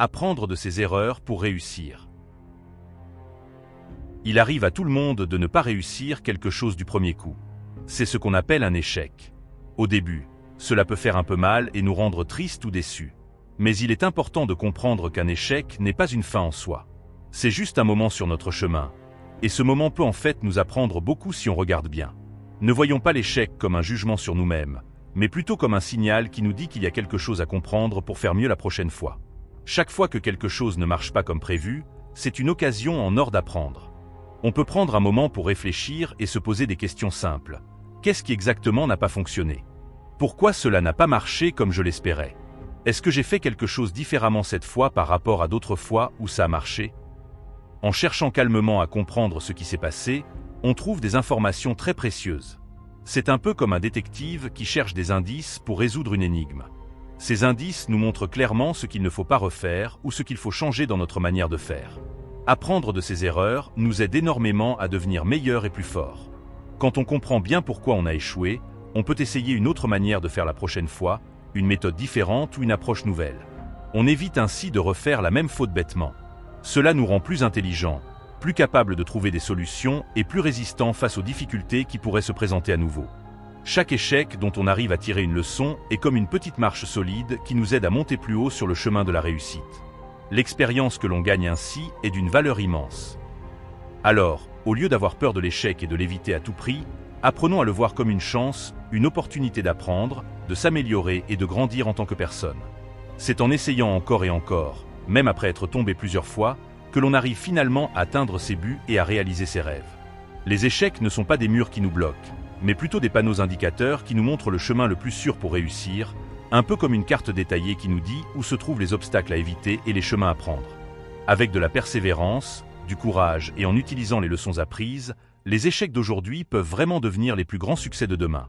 apprendre de ses erreurs pour réussir. Il arrive à tout le monde de ne pas réussir quelque chose du premier coup. C'est ce qu'on appelle un échec. Au début, cela peut faire un peu mal et nous rendre tristes ou déçus. Mais il est important de comprendre qu'un échec n'est pas une fin en soi. C'est juste un moment sur notre chemin. Et ce moment peut en fait nous apprendre beaucoup si on regarde bien. Ne voyons pas l'échec comme un jugement sur nous-mêmes, mais plutôt comme un signal qui nous dit qu'il y a quelque chose à comprendre pour faire mieux la prochaine fois. Chaque fois que quelque chose ne marche pas comme prévu, c'est une occasion en or d'apprendre. On peut prendre un moment pour réfléchir et se poser des questions simples. Qu'est-ce qui exactement n'a pas fonctionné? Pourquoi cela n'a pas marché comme je l'espérais? Est-ce que j'ai fait quelque chose différemment cette fois par rapport à d'autres fois où ça a marché? En cherchant calmement à comprendre ce qui s'est passé, on trouve des informations très précieuses. C'est un peu comme un détective qui cherche des indices pour résoudre une énigme. Ces indices nous montrent clairement ce qu'il ne faut pas refaire ou ce qu'il faut changer dans notre manière de faire. Apprendre de ses erreurs nous aide énormément à devenir meilleurs et plus forts. Quand on comprend bien pourquoi on a échoué, on peut essayer une autre manière de faire la prochaine fois, une méthode différente ou une approche nouvelle. On évite ainsi de refaire la même faute bêtement. Cela nous rend plus intelligents, plus capables de trouver des solutions et plus résistants face aux difficultés qui pourraient se présenter à nouveau. Chaque échec dont on arrive à tirer une leçon est comme une petite marche solide qui nous aide à monter plus haut sur le chemin de la réussite. L'expérience que l'on gagne ainsi est d'une valeur immense. Alors, au lieu d'avoir peur de l'échec et de l'éviter à tout prix, apprenons à le voir comme une chance, une opportunité d'apprendre, de s'améliorer et de grandir en tant que personne. C'est en essayant encore et encore, même après être tombé plusieurs fois, que l'on arrive finalement à atteindre ses buts et à réaliser ses rêves. Les échecs ne sont pas des murs qui nous bloquent, mais plutôt des panneaux indicateurs qui nous montrent le chemin le plus sûr pour réussir, un peu comme une carte détaillée qui nous dit où se trouvent les obstacles à éviter et les chemins à prendre. Avec de la persévérance, du courage et en utilisant les leçons apprises, les échecs d'aujourd'hui peuvent vraiment devenir les plus grands succès de demain.